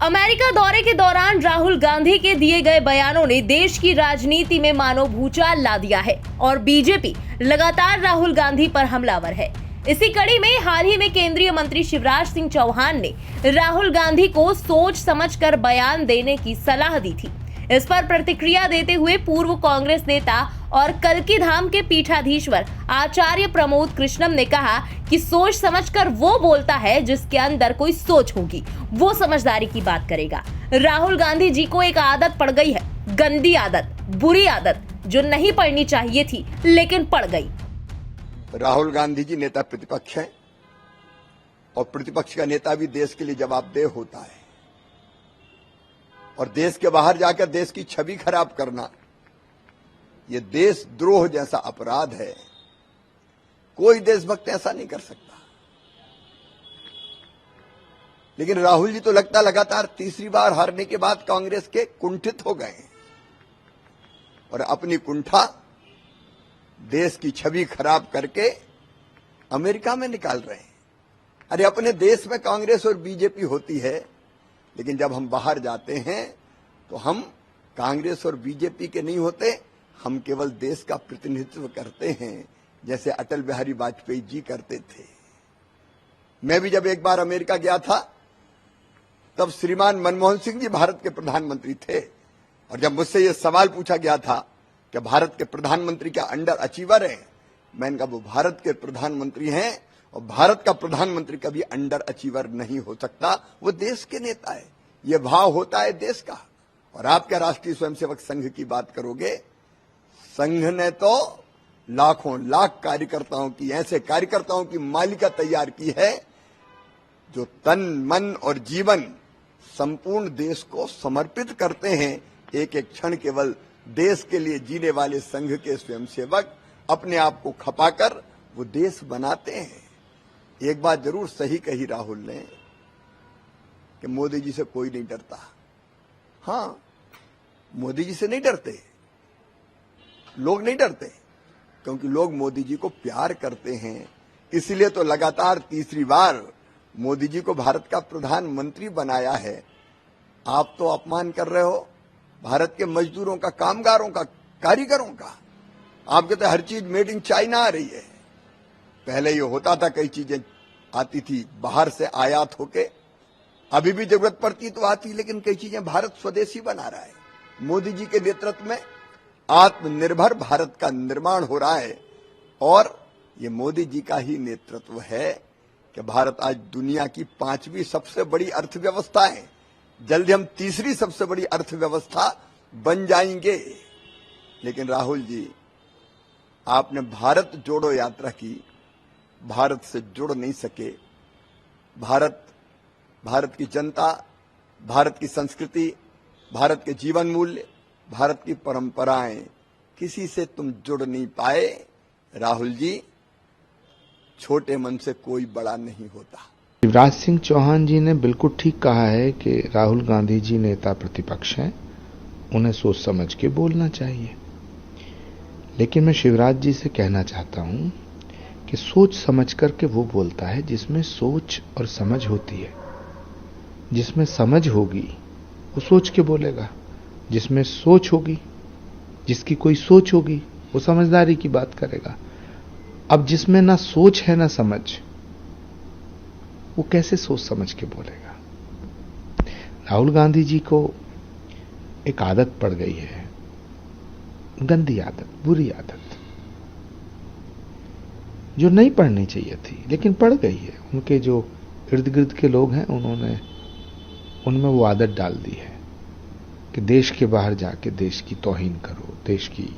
America दौरे के दौरान राहुल गांधी के दिए गए बयानों ने देश की राजनीति में मानो भूचाल ला दिया है और बीजेपी लगातार राहुल गांधी पर हमलावर है। इसी कड़ी में हाल ही में केंद्रीय मंत्री शिवराज सिंह चौहान ने राहुल गांधी को सोच समझकर बयान देने की सलाह दी थी। इस पर प्रतिक्रिया देते हुए पूर्व कांग्रेस नेता और कल्कीधाम के पीठाधीश्वर आचार्य प्रमोद कृष्णम ने कहा कि सोच समझकर वो बोलता है जिसके अंदर कोई सोच होगी, वो समझदारी की बात करेगा। राहुल गांधी जी को एक आदत पड़ गई है, गंदी आदत, बुरी आदत, जो नहीं पड़नी चाहिए थी लेकिन पड़ गई। राहुल गांधी जी नेता प्रतिपक्ष हैं और प्रतिपक्ष का नेता भी देश के लिए जवाबदेह होता है और देश के बाहर जाकर देश की छवि खराब करना ये देशद्रोह जैसा अपराध है। कोई देशभक्त ऐसा नहीं कर सकता। लेकिन राहुल जी तो लगता लगातार तीसरी बार हारने के बाद कांग्रेस के कुंठित हो गए और अपनी कुंठा देश की छवि खराब करके अमेरिका में निकाल रहे हैं। अरे अपने देश में कांग्रेस और बीजेपी होती है, लेकिन जब हम बाहर जाते हैं तो हम कांग्रेस और बीजेपी के नहीं होते, हम केवल देश का प्रतिनिधित्व करते हैं, जैसे अटल बिहारी वाजपेयी जी करते थे। मैं भी जब एक बार अमेरिका गया था तब श्रीमान मनमोहन सिंह जी भारत के प्रधानमंत्री थे और जब मुझसे यह सवाल पूछा गया था कि भारत के प्रधानमंत्री क्या अंडर अचीवर हैं, मैंने कहा वो भारत के प्रधानमंत्री हैं और भारत का प्रधानमंत्री कभी अंडर अचीवर नहीं हो सकता, वो देश के नेता है। ये भाव होता है देश का। और आप क्या राष्ट्रीय स्वयंसेवक संघ की बात करोगे, संघ ने तो लाखों लाख कार्यकर्ताओं की, ऐसे कार्यकर्ताओं की मालिका तैयार की है जो तन मन और जीवन संपूर्ण देश को समर्पित करते हैं। एक एक क्षण केवल देश के लिए जीने वाले संघ के स्वयंसेवक अपने आप को खपाकर वो देश बनाते हैं। एक बात जरूर सही कही राहुल ने कि मोदी जी से कोई नहीं डरता। हाँ, मोदी जी से नहीं डरते, लोग नहीं डरते, क्योंकि लोग मोदी जी को प्यार करते हैं। इसलिए तो लगातार तीसरी बार मोदी जी को भारत का प्रधानमंत्री बनाया है। आप तो अपमान कर रहे हो भारत के मजदूरों का, कामगारों का, कारीगरों का। आप कहते हर चीज मेड इन चाइना आ रही है। पहले ये होता था, कई चीजें आती थी बाहर से आयात होके, अभी भी जरूरत पड़ती तो आती, लेकिन कई चीजें भारत स्वदेशी बना रहा है। मोदी जी के नेतृत्व में आत्मनिर्भर भारत का निर्माण हो रहा है और ये मोदी जी का ही नेतृत्व है कि भारत आज दुनिया की 5वीं सबसे बड़ी अर्थव्यवस्था है। जल्दी हम तीसरी सबसे बड़ी अर्थव्यवस्था बन जाएंगे। लेकिन राहुल जी, आपने भारत जोड़ो यात्रा की, भारत से जुड़ नहीं सके। भारत की जनता, भारत की संस्कृति, भारत के जीवन मूल्य, भारत की परंपराएं, किसी से तुम जुड़ नहीं पाए। राहुल जी, छोटे मन से कोई बड़ा नहीं होता। शिवराज सिंह चौहान जी ने बिल्कुल ठीक कहा है कि राहुल गांधी जी नेता प्रतिपक्ष हैं, उन्हें सोच समझ के बोलना चाहिए। लेकिन मैं शिवराज जी से कहना चाहता हूं कि सोच समझ करके वो बोलता है जिसमें सोच और समझ होती है। जिसमें समझ होगी वो सोच के बोलेगा, जिसमें सोच होगी, जिसकी कोई सोच होगी, वो समझदारी की बात करेगा। अब जिसमें ना सोच है ना समझ, वो कैसे सोच समझ के बोलेगा। राहुल गांधी जी को एक आदत पड़ गई है, गंदी आदत, बुरी आदत, जो नहीं पड़नी चाहिए थी लेकिन पड़ गई है। उनके जो इर्द गिर्द के लोग हैं उन्होंने उनमें वो आदत डाल दी है कि देश के बाहर जाके देश की तौहीन करो, देश की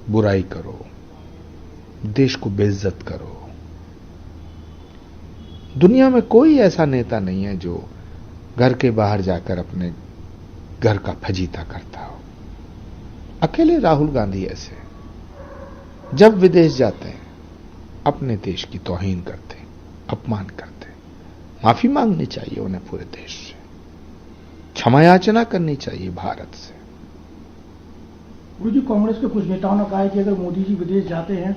बुराई करो, देश को बेइज्जत करो। दुनिया में कोई ऐसा नेता नहीं है जो घर के बाहर जाकर अपने घर का फजीता करता हो। अकेले राहुल गांधी ऐसे जब विदेश जाते हैं अपने देश की तौहीन करते हैं, अपमान करते हैं। माफी मांगनी चाहिए उन्हें पूरे देश से, क्षमा याचना करनी चाहिए भारत से। गुरु जी, कांग्रेस के कुछ नेताओं ने कहा है कि अगर मोदी जी विदेश जाते हैं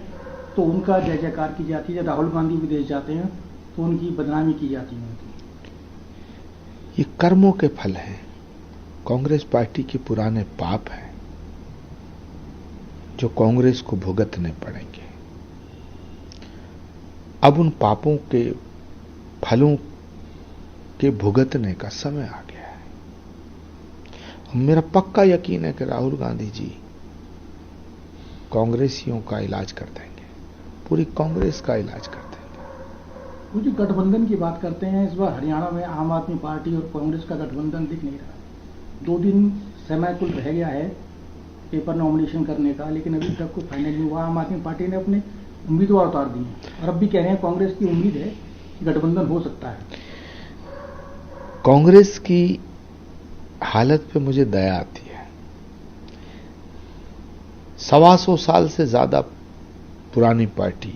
तो उनका जय जयकार की जाती है, राहुल गांधी विदेश जाते हैं तो उनकी बदनामी की जाती है। ये कर्मों के फल हैं, कांग्रेस पार्टी के पुराने पाप हैं जो कांग्रेस को भुगतने पड़ेंगे। अब उन पापों के फलों के भुगतने का समय आ गया है। मेरा पक्का यकीन है कि राहुल गांधी जी कांग्रेसियों का इलाज कर देंगे, पूरी कांग्रेस का इलाज कर देंगे। वो जो गठबंधन की बात करते हैं, इस बार हरियाणा में आम आदमी पार्टी और कांग्रेस का गठबंधन दिख नहीं रहा। 2 दिन समय कुल रह गया है पेपर नॉमिनेशन करने का, लेकिन अभी तक कोई फाइनल नहीं हुआ। आम आदमी पार्टी ने अपने उम्मीदवार उतार दिए और अब भी कह रहे हैं कांग्रेस की उम्मीद है कि गठबंधन हो सकता है। कांग्रेस की हालत पे मुझे दया आती है। 125 साल से ज्यादा पुरानी पार्टी,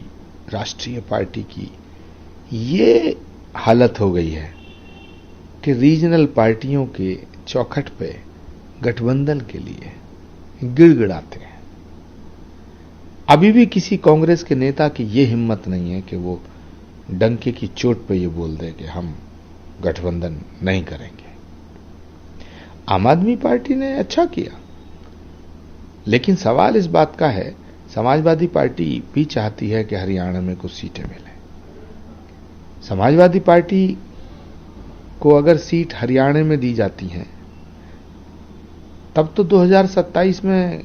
राष्ट्रीय पार्टी की ये हालत हो गई है कि रीजनल पार्टियों के चौखट पे गठबंधन के लिए गिड़गिड़ाते हैं। अभी भी किसी कांग्रेस के नेता की यह हिम्मत नहीं है कि वो डंके की चोट पे ये बोल दे कि हम गठबंधन नहीं करेंगे। आम आदमी पार्टी ने अच्छा किया, लेकिन सवाल इस बात का है, समाजवादी पार्टी भी चाहती है कि हरियाणा में कुछ सीटें मिलें। समाजवादी पार्टी को अगर सीट हरियाणा में दी जाती हैं, तब तो 2027 में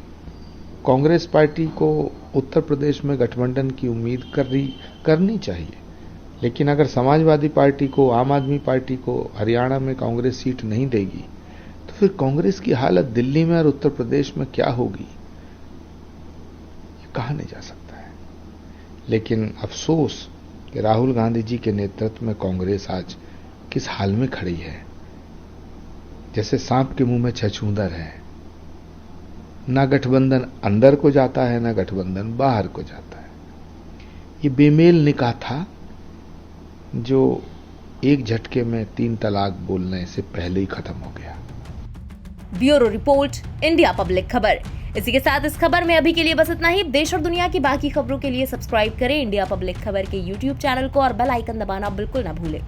कांग्रेस पार्टी को उत्तर प्रदेश में गठबंधन की उम्मीद करनी चाहिए। लेकिन अगर समाजवादी पार्टी को, आम आदमी पार्टी को हरियाणा में कांग्रेस सीट नहीं देगी, तो फिर कांग्रेस की हालत दिल्ली में और उत्तर प्रदेश में क्या होगी, ये कहा नहीं जा सकता है। लेकिन अफसोस कि राहुल गांधी जी के नेतृत्व में कांग्रेस आज किस हाल में खड़ी है, जैसे सांप के मुंह में छछूंदर है। ना गठबंधन अंदर को जाता है, ना गठबंधन बाहर को जाता है। ये बेमेल निकाह था जो एक झटके में 3 तलाक बोलने से पहले ही खत्म हो गया। ब्यूरो रिपोर्ट, इंडिया पब्लिक खबर। इसी के साथ इस खबर में अभी के लिए बस इतना ही। देश और दुनिया की बाकी खबरों के लिए सब्सक्राइब करें इंडिया पब्लिक खबर के YouTube चैनल को और बेल आइकन दबाना बिल्कुल ना भूलें।